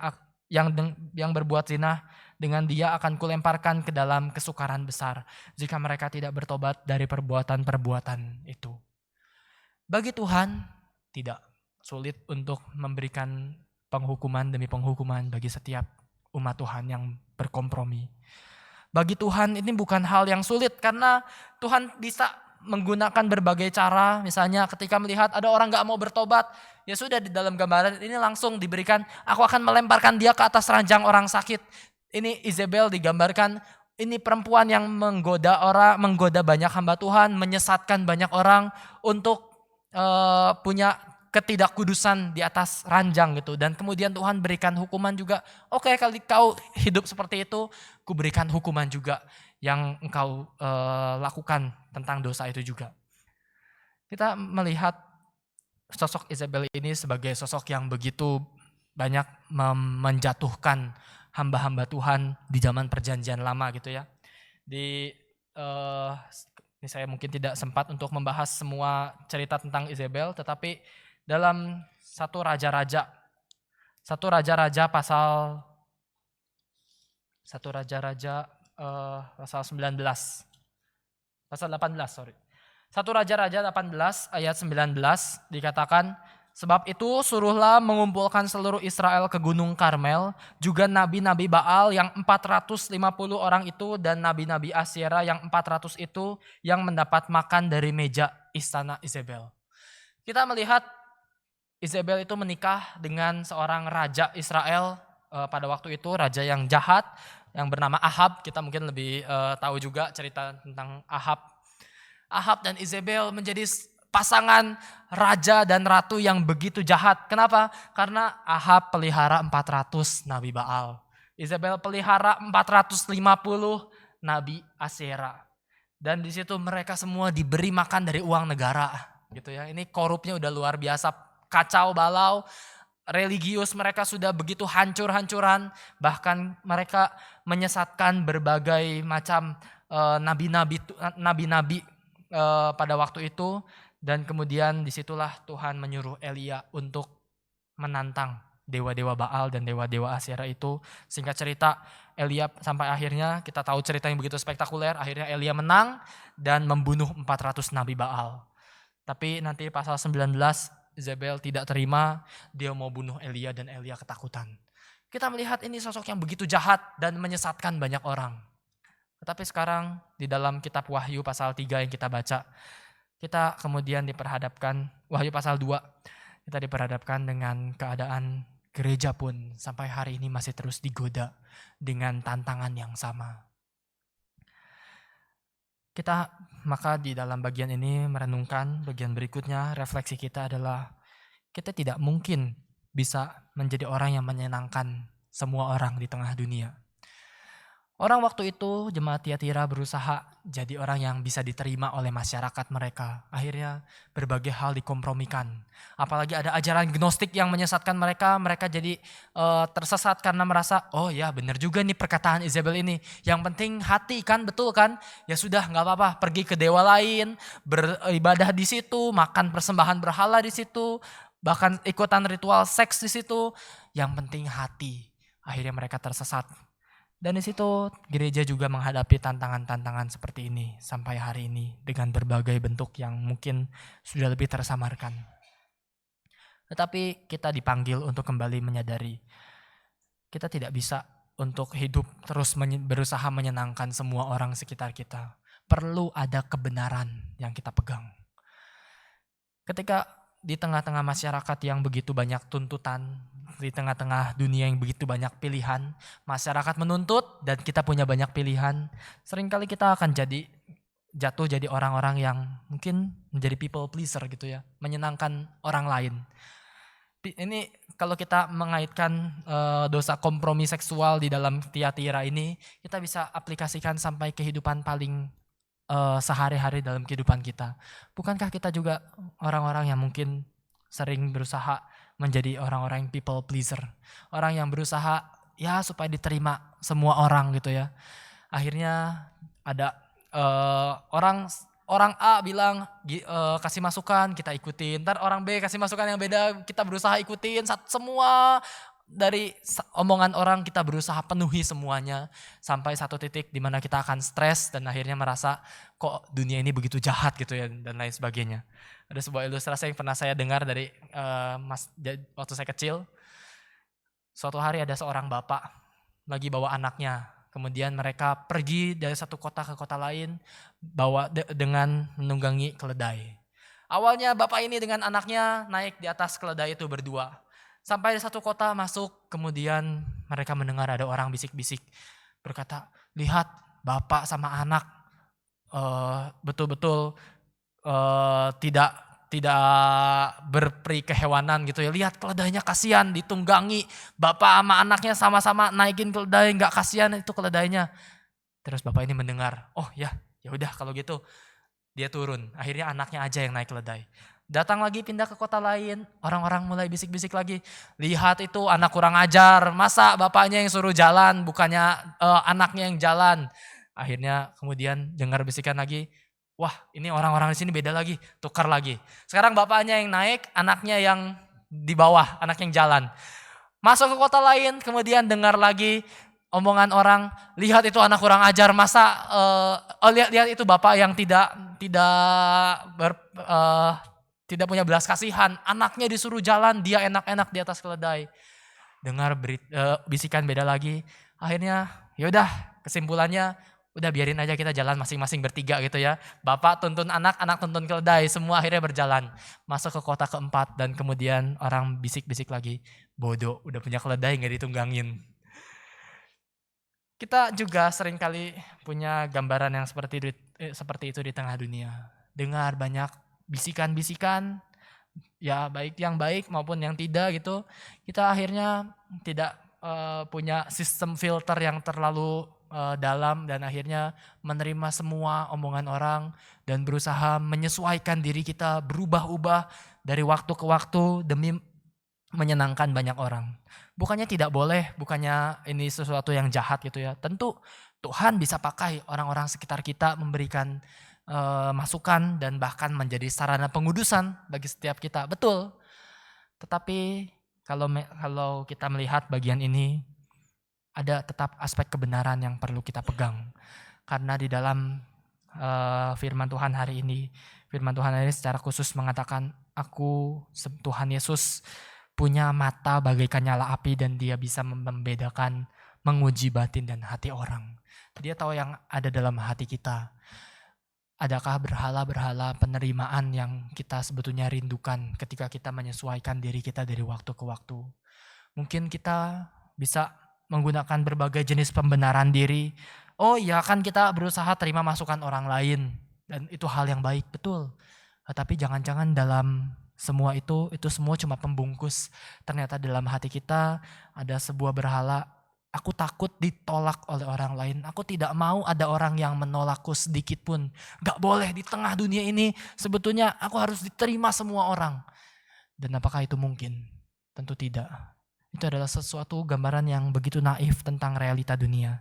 Yang berbuat zinah dengan dia akan kulemparkan ke dalam kesukaran besar jika mereka tidak bertobat dari perbuatan-perbuatan itu. Bagi Tuhan tidak sulit untuk memberikan penghukuman demi penghukuman bagi setiap umat Tuhan yang berkompromi. Bagi Tuhan ini bukan hal yang sulit karena Tuhan bisa menggunakan berbagai cara. Misalnya ketika melihat ada orang gak mau bertobat, ya sudah di dalam gambaran ini langsung diberikan, aku akan melemparkan dia ke atas ranjang orang sakit. Ini Isabel digambarkan, ini perempuan yang menggoda banyak hamba Tuhan, menyesatkan banyak orang untuk punya ketidakkudusan di atas ranjang gitu. Dan kemudian Tuhan berikan hukuman juga. Oke, kalau kau hidup seperti itu, ku berikan hukuman juga yang engkau lakukan tentang dosa itu juga. Kita melihat sosok Isabel ini sebagai sosok yang begitu banyak menjatuhkan hamba-hamba Tuhan di zaman perjanjian lama gitu ya. Ini saya mungkin tidak sempat untuk membahas semua cerita tentang Isabel, tetapi dalam satu raja-raja pasal 19, pasal 18 sorry. 1 Raja-Raja 18 ayat 19 dikatakan, sebab itu suruhlah mengumpulkan seluruh Israel ke Gunung Karmel, juga nabi-nabi Baal yang 450 orang itu dan nabi-nabi Asyera yang 400 itu yang mendapat makan dari meja istana Isabel. Kita melihat Isabel itu menikah dengan seorang raja Israel pada waktu itu, raja yang jahat yang bernama Ahab. Kita mungkin lebih tahu juga cerita tentang Ahab. Ahab dan Isabel menjadi pasangan raja dan ratu yang begitu jahat. Kenapa? Karena Ahab pelihara 400 nabi Baal. Isabel pelihara 450 nabi Asyera. Dan di situ mereka semua diberi makan dari uang negara, gitu ya. Ini korupnya udah luar biasa, kacau balau. Religius mereka sudah begitu hancur-hancuran, bahkan mereka menyesatkan berbagai macam nabi-nabi pada waktu itu. Dan kemudian disitulah Tuhan menyuruh Elia untuk menantang dewa-dewa Baal dan dewa-dewa Asyera itu. Singkat cerita, Elia sampai akhirnya kita tahu cerita yang begitu spektakuler, akhirnya Elia menang dan membunuh 400 nabi Baal. Tapi nanti pasal 19, Isabel tidak terima, dia mau bunuh Elia dan Elia ketakutan. Kita melihat ini sosok yang begitu jahat dan menyesatkan banyak orang. Tetapi sekarang di dalam kitab Wahyu pasal 3 yang kita baca, kita kemudian diperhadapkan, Wahyu pasal 2, kita diperhadapkan dengan keadaan gereja pun sampai hari ini masih terus digoda dengan tantangan yang sama. Kita maka di dalam bagian ini merenungkan, bagian berikutnya refleksi kita adalah kita tidak mungkin bisa menjadi orang yang menyenangkan semua orang di tengah dunia. Orang waktu itu jemaat Tiatira berusaha jadi orang yang bisa diterima oleh masyarakat mereka. Akhirnya berbagai hal dikompromikan. Apalagi ada ajaran gnostik yang menyesatkan mereka. Mereka jadi tersesat karena merasa, oh ya benar juga nih perkataan Isabel ini. Yang penting hati kan, betul kan? Ya sudah gak apa-apa, pergi ke dewa lain, beribadah di situ, makan persembahan berhala di situ, bahkan ikutan ritual seks di situ. Yang penting hati. Akhirnya mereka tersesat. Dan di situ gereja juga menghadapi tantangan-tantangan seperti ini sampai hari ini dengan berbagai bentuk yang mungkin sudah lebih tersamarkan. Tetapi kita dipanggil untuk kembali menyadari kita tidak bisa untuk hidup terus berusaha menyenangkan semua orang sekitar kita. Perlu ada kebenaran yang kita pegang. Ketika di tengah-tengah masyarakat yang begitu banyak tuntutan, di tengah-tengah dunia yang begitu banyak pilihan, masyarakat menuntut dan kita punya banyak pilihan, seringkali kita akan jadi jatuh jadi orang-orang yang mungkin menjadi people pleaser gitu ya, menyenangkan orang lain. Ini kalau kita mengaitkan dosa kompromi seksual di dalam Tiatira ini, kita bisa aplikasikan sampai kehidupan paling sehari-hari dalam kehidupan kita. Bukankah kita juga orang-orang yang mungkin sering berusaha menjadi orang-orang yang people pleaser, orang yang berusaha ya supaya diterima semua orang gitu ya. Akhirnya ada orang A bilang kasih masukan, kita ikutin. Ntar orang B kasih masukan yang beda, kita berusaha ikutin. Semua dari omongan orang kita berusaha penuhi semuanya. Sampai satu titik di mana kita akan stres dan akhirnya merasa kok dunia ini begitu jahat gitu ya dan lain sebagainya. Ada sebuah ilustrasi yang pernah saya dengar dari waktu saya kecil. Suatu hari ada seorang bapak lagi bawa anaknya. Kemudian mereka pergi dari satu kota ke kota lain dengan menunggangi keledai. Awalnya bapak ini dengan anaknya naik di atas keledai itu berdua. Sampai di satu kota masuk, kemudian mereka mendengar ada orang bisik-bisik berkata, lihat bapak sama anak betul-betul tidak berperi kehewanan gitu ya. Lihat keledainya kasihan ditunggangi. Bapak sama anaknya sama-sama naikin keledai, nggak kasihan itu keledainya. Terus bapak ini mendengar, oh ya udah kalau gitu dia turun. Akhirnya anaknya aja yang naik keledai. Datang lagi pindah ke kota lain, orang-orang mulai bisik-bisik lagi. Lihat itu anak kurang ajar, masa bapaknya yang suruh jalan bukannya anaknya yang jalan. Akhirnya kemudian dengar bisikan lagi, wah ini orang-orang di sini beda lagi, tukar lagi. Sekarang bapaknya yang naik, anaknya yang di bawah, anak yang jalan. Masuk ke kota lain, kemudian dengar lagi omongan orang, lihat itu anak kurang ajar, masa lihat itu bapak yang tidak punya belas kasihan, anaknya disuruh jalan, dia enak-enak di atas keledai. Dengar bisikan beda lagi, akhirnya yaudah kesimpulannya, udah biarin aja kita jalan masing-masing bertiga gitu ya. Bapak tuntun anak, anak tuntun keledai, semua akhirnya berjalan. Masuk ke kota keempat dan kemudian orang bisik-bisik lagi, bodoh udah punya keledai gak ditunggangin. Kita juga seringkali punya gambaran yang seperti itu di tengah dunia. Dengar banyak bisikan-bisikan, ya baik yang baik maupun yang tidak gitu. Kita akhirnya tidak punya sistem filter yang terlalu dalam dan akhirnya menerima semua omongan orang dan berusaha menyesuaikan diri kita berubah-ubah dari waktu ke waktu demi menyenangkan banyak orang. Bukannya tidak boleh, bukannya ini sesuatu yang jahat gitu ya. Tentu Tuhan bisa pakai orang-orang sekitar kita memberikan masukan dan bahkan menjadi sarana pengudusan bagi setiap kita. Betul. Tetapi kalau kita melihat bagian ini, ada tetap aspek kebenaran yang perlu kita pegang. Karena di dalam firman Tuhan hari ini secara khusus mengatakan, aku Tuhan Yesus punya mata bagaikan nyala api dan dia bisa membedakan, menguji batin dan hati orang. Dia tahu yang ada dalam hati kita. Adakah berhala-berhala penerimaan yang kita sebetulnya rindukan ketika kita menyesuaikan diri kita dari waktu ke waktu. Mungkin kita bisa menggunakan berbagai jenis pembenaran diri. Oh iya kan kita berusaha terima masukan orang lain. Dan itu hal yang baik, betul. Tapi jangan-jangan dalam semua itu semua cuma pembungkus. Ternyata dalam hati kita ada sebuah berhala. Aku takut ditolak oleh orang lain. Aku tidak mau ada orang yang menolakku sedikit pun. Gak boleh di tengah dunia ini. Sebetulnya aku harus diterima semua orang. Dan apakah itu mungkin? Tentu tidak. Itu adalah sesuatu gambaran yang begitu naif tentang realita dunia.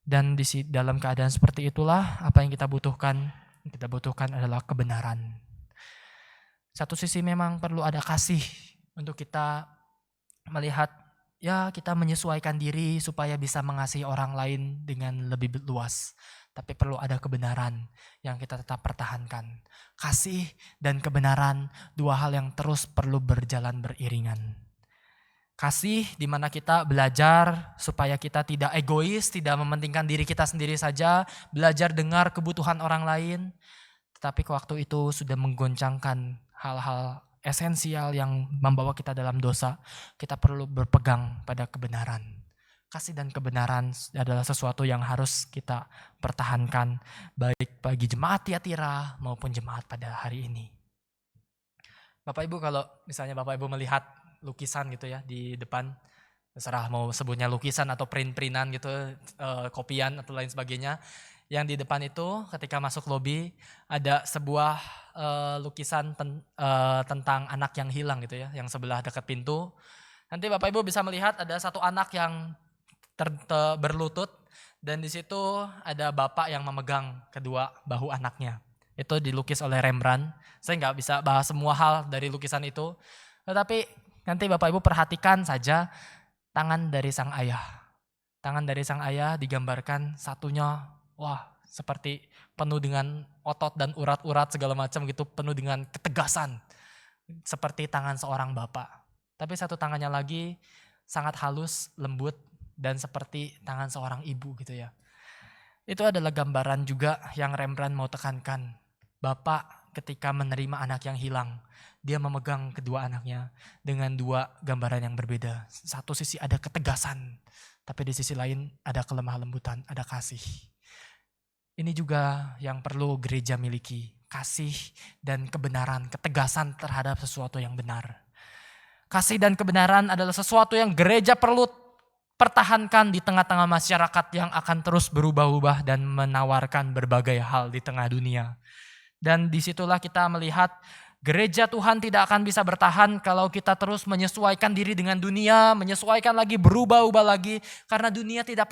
Dan dalam keadaan seperti itulah apa yang kita butuhkan. Yang kita butuhkan adalah kebenaran. Satu sisi memang perlu ada kasih untuk kita melihat ya kita menyesuaikan diri supaya bisa mengasihi orang lain dengan lebih luas. Tapi perlu ada kebenaran yang kita tetap pertahankan. Kasih dan kebenaran, dua hal yang terus perlu berjalan beriringan. Kasih di mana kita belajar supaya kita tidak egois, tidak mementingkan diri kita sendiri saja, belajar dengar kebutuhan orang lain. Tetapi waktu itu sudah menggoncangkan hal-hal esensial yang membawa kita dalam dosa, kita perlu berpegang pada kebenaran. Kasih dan kebenaran adalah sesuatu yang harus kita pertahankan, baik bagi jemaat Tiatira maupun jemaat pada hari ini. Bapak Ibu, kalau misalnya Bapak Ibu melihat lukisan gitu ya di depan, terserah mau sebutnya lukisan atau print-printan gitu, kopian atau lain sebagainya. Yang di depan itu ketika masuk lobi ada sebuah lukisan tentang anak yang hilang gitu ya, yang sebelah dekat pintu. Nanti Bapak Ibu bisa melihat ada satu anak yang berlutut dan di situ ada bapak yang memegang kedua bahu anaknya. Itu dilukis oleh Rembrandt. Saya nggak bisa bahas semua hal dari lukisan itu, tetapi nanti Bapak Ibu perhatikan saja tangan dari sang ayah. Tangan dari sang ayah digambarkan satunya, wah seperti penuh dengan otot dan urat-urat segala macam gitu, penuh dengan ketegasan. Seperti tangan seorang bapak. Tapi satu tangannya lagi sangat halus, lembut, dan seperti tangan seorang ibu gitu ya. Itu adalah gambaran juga yang Rembrandt mau tekankan. Bapak ketika menerima anak yang hilang, dia memegang kedua anaknya dengan dua gambaran yang berbeda. Satu sisi ada ketegasan, tapi di sisi lain ada kelemah lembutan, ada kasih. Ini juga yang perlu gereja miliki, kasih dan kebenaran, ketegasan terhadap sesuatu yang benar. Kasih dan kebenaran adalah sesuatu yang gereja perlu pertahankan di tengah-tengah masyarakat yang akan terus berubah-ubah dan menawarkan berbagai hal di tengah dunia. Dan disitulah kita melihat gereja Tuhan tidak akan bisa bertahan kalau kita terus menyesuaikan diri dengan dunia, menyesuaikan lagi, berubah-ubah lagi, karena dunia tidak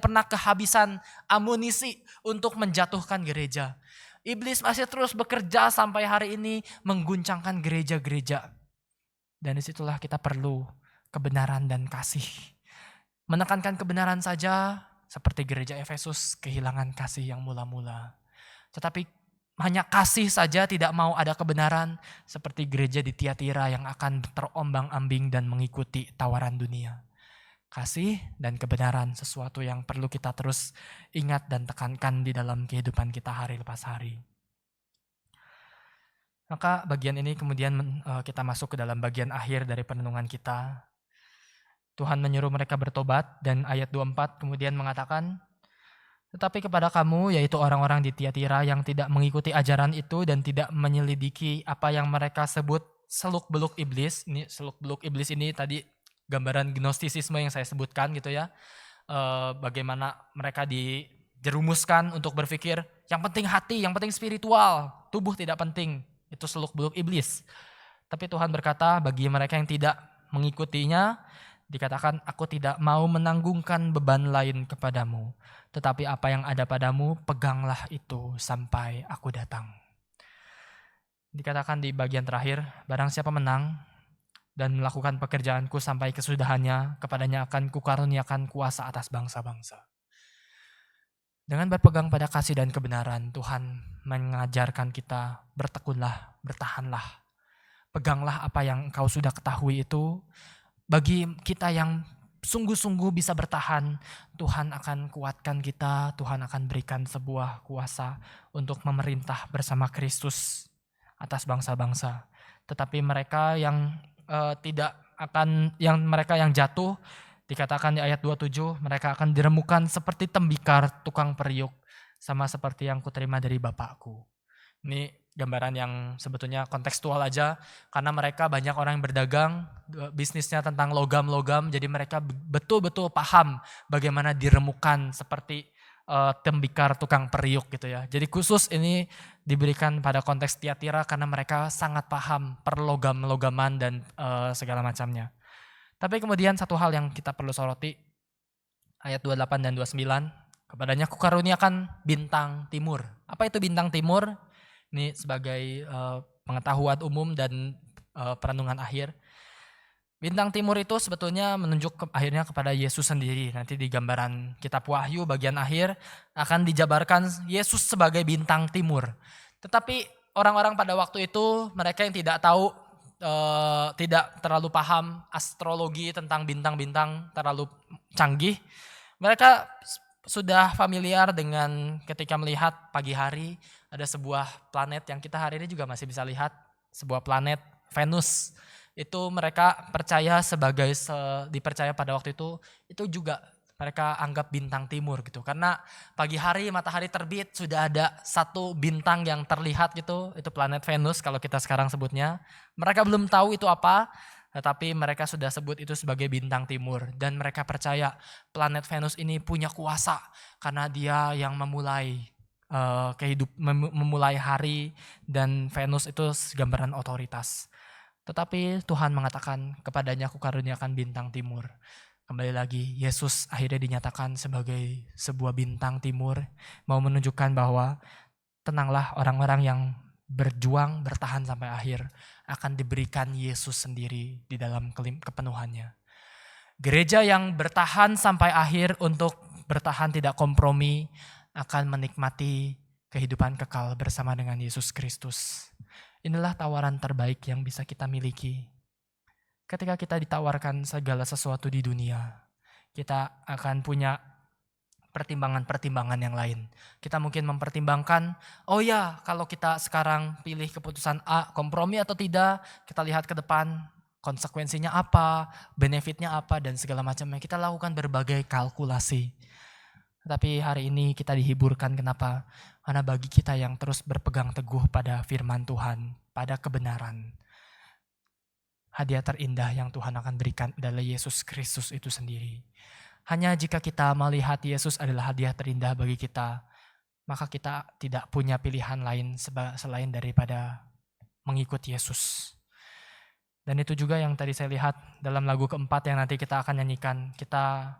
pernah kehabisan amunisi untuk menjatuhkan gereja. Iblis masih terus bekerja sampai hari ini mengguncangkan gereja-gereja. Dan disitulah kita perlu kebenaran dan kasih. Menekankan kebenaran saja seperti gereja Efesus kehilangan kasih yang mula-mula. Tetapi hanya kasih saja tidak mau ada kebenaran seperti gereja di Tiatira yang akan terombang-ambing dan mengikuti tawaran dunia. Kasih dan kebenaran sesuatu yang perlu kita terus ingat dan tekankan di dalam kehidupan kita hari lepas hari. Maka bagian ini kemudian kita masuk ke dalam bagian akhir dari perenungan kita. Tuhan menyuruh mereka bertobat dan ayat 24 kemudian mengatakan, tetapi kepada kamu yaitu orang-orang di Tiatira yang tidak mengikuti ajaran itu dan tidak menyelidiki apa yang mereka sebut seluk-beluk iblis. Ini seluk-beluk iblis ini tadi gambaran gnostisisme yang saya sebutkan gitu ya. Bagaimana mereka dijerumuskan untuk berpikir yang penting hati, yang penting spiritual, tubuh tidak penting. Itu seluk-beluk iblis. Tapi Tuhan berkata bagi mereka yang tidak mengikutinya, dikatakan aku tidak mau menanggungkan beban lain kepadamu. Tetapi apa yang ada padamu, peganglah itu sampai aku datang. Dikatakan di bagian terakhir, barang siapa menang dan melakukan pekerjaanku sampai kesudahannya, kepadanya akan kukaruniakan kuasa atas bangsa-bangsa. Dengan berpegang pada kasih dan kebenaran, Tuhan mengajarkan kita bertekunlah, bertahanlah. Peganglah apa yang engkau sudah ketahui itu. Bagi kita yang sungguh-sungguh bisa bertahan, Tuhan akan kuatkan kita, Tuhan akan berikan sebuah kuasa untuk memerintah bersama Kristus atas bangsa-bangsa. Tetapi mereka yang mereka yang jatuh, dikatakan di ayat 27, mereka akan diremukan seperti tembikar tukang periuk, sama seperti yang kuterima dari Bapakku. Ini gambaran yang sebetulnya kontekstual aja, karena mereka banyak orang yang berdagang, bisnisnya tentang logam-logam, jadi mereka betul-betul paham bagaimana diremukan seperti tembikar tukang periuk gitu ya. Jadi khusus ini diberikan pada konteks Tiatira karena mereka sangat paham perlogam-logaman dan segala macamnya. Tapi kemudian satu hal yang kita perlu soroti, ayat 28 dan 29, kepadanya kukaruniakan bintang timur. Apa itu bintang timur? Ini sebagai pengetahuan umum dan perenungan akhir. Bintang timur itu sebetulnya menunjuk akhirnya kepada Yesus sendiri. Nanti di gambaran kitab Wahyu bagian akhir akan dijabarkan Yesus sebagai bintang timur. Tetapi orang-orang pada waktu itu, mereka yang tidak tahu, tidak terlalu paham astrologi tentang bintang-bintang terlalu canggih, mereka sudah familiar dengan ketika melihat pagi hari ada sebuah planet yang kita hari ini juga masih bisa lihat, sebuah planet Venus. Itu mereka percaya dipercaya pada waktu itu juga mereka anggap bintang timur gitu. Karena pagi hari matahari terbit sudah ada satu bintang yang terlihat gitu, itu planet Venus kalau kita sekarang sebutnya. Mereka belum tahu itu apa, tetapi mereka sudah sebut itu sebagai bintang timur. Dan mereka percaya planet Venus ini punya kuasa karena dia yang memulai memulai hari, dan Venus itu gambaran otoritas. Tetapi Tuhan mengatakan kepadanya, aku karuniakan bintang timur. Kembali lagi, Yesus akhirnya dinyatakan sebagai sebuah bintang timur, mau menunjukkan bahwa tenanglah, orang-orang yang berjuang bertahan sampai akhir akan diberikan Yesus sendiri di dalam kepenuhannya. Gereja yang bertahan sampai akhir untuk bertahan tidak kompromi akan menikmati kehidupan kekal bersama dengan Yesus Kristus. Inilah tawaran terbaik yang bisa kita miliki. Ketika kita ditawarkan segala sesuatu di dunia, kita akan punya pertimbangan-pertimbangan yang lain. Kita mungkin mempertimbangkan, oh ya kalau kita sekarang pilih keputusan A, kompromi atau tidak, kita lihat ke depan, konsekuensinya apa, benefitnya apa, dan segala macamnya. Kita lakukan berbagai kalkulasi. Tapi hari ini kita dihiburkan, kenapa? Karena bagi kita yang terus berpegang teguh pada firman Tuhan, pada kebenaran, hadiah terindah yang Tuhan akan berikan adalah Yesus Kristus itu sendiri. Hanya jika kita melihat Yesus adalah hadiah terindah bagi kita, maka kita tidak punya pilihan lain selain daripada mengikut Yesus. Dan itu juga yang tadi saya lihat dalam lagu keempat yang nanti kita akan nyanyikan. Kita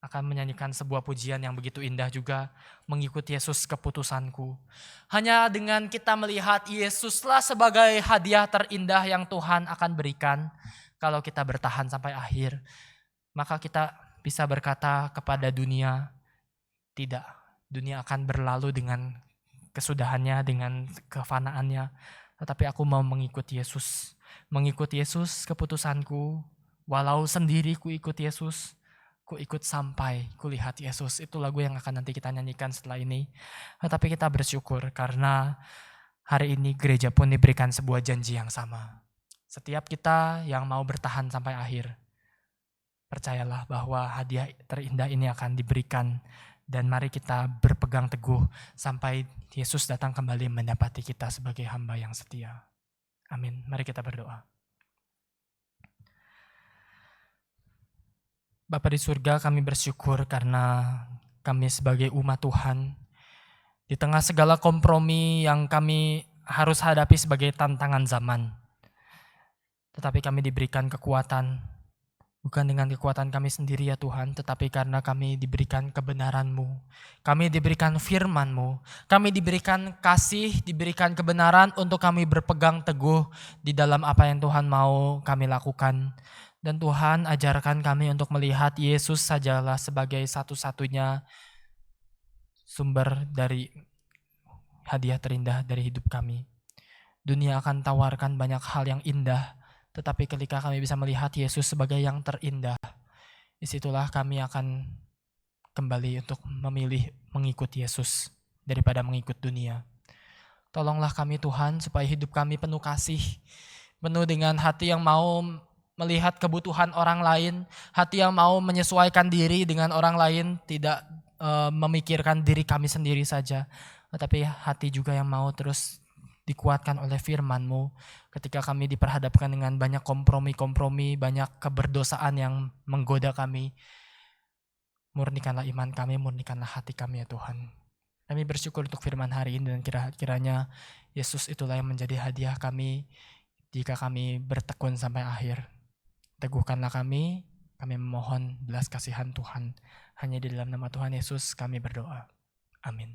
akan menyanyikan sebuah pujian yang begitu indah juga, mengikut Yesus keputusanku. Hanya dengan kita melihat Yesuslah sebagai hadiah terindah yang Tuhan akan berikan, kalau kita bertahan sampai akhir, maka kita bisa berkata kepada dunia, tidak, dunia akan berlalu dengan kesudahannya, dengan kefanaannya, tetapi aku mau mengikut Yesus. Mengikut Yesus keputusanku, walau sendiri ku ikut Yesus, ku ikut sampai ku lihat Yesus. Itu lagu yang akan nanti kita nyanyikan setelah ini. Tetapi kita bersyukur karena hari ini gereja pun diberikan sebuah janji yang sama. Setiap kita yang mau bertahan sampai akhir, percayalah bahwa hadiah terindah ini akan diberikan. Dan mari kita berpegang teguh sampai Yesus datang kembali mendapati kita sebagai hamba yang setia. Amin. Mari kita berdoa. Bapa di surga, kami bersyukur karena kami sebagai umat Tuhan, di tengah segala kompromi yang kami harus hadapi sebagai tantangan zaman, tetapi kami diberikan kekuatan, bukan dengan kekuatan kami sendiri ya Tuhan, tetapi karena kami diberikan kebenaran-Mu, kami diberikan firman-Mu, kami diberikan kasih, diberikan kebenaran untuk kami berpegang teguh di dalam apa yang Tuhan mau kami lakukan. Dan Tuhan ajarkan kami untuk melihat Yesus sajalah sebagai satu-satunya sumber dari hadiah terindah dari hidup kami. Dunia akan tawarkan banyak hal yang indah, tetapi ketika kami bisa melihat Yesus sebagai yang terindah, disitulah kami akan kembali untuk memilih mengikut Yesus daripada mengikut dunia. Tolonglah kami Tuhan supaya hidup kami penuh kasih, penuh dengan hati yang mau melihat kebutuhan orang lain, hati yang mau menyesuaikan diri dengan orang lain, tidak memikirkan diri kami sendiri saja, tetapi hati juga yang mau terus dikuatkan oleh firman-Mu ketika kami diperhadapkan dengan banyak kompromi-kompromi, banyak keberdosaan yang menggoda kami. Murnikanlah iman kami, murnikanlah hati kami ya Tuhan. Kami bersyukur untuk firman hari ini dan kiranya Yesus itulah yang menjadi hadiah kami jika kami bertekun sampai akhir. Teguhkanlah kami memohon belas kasihan Tuhan. Hanya di dalam nama Tuhan Yesus kami berdoa. Amin.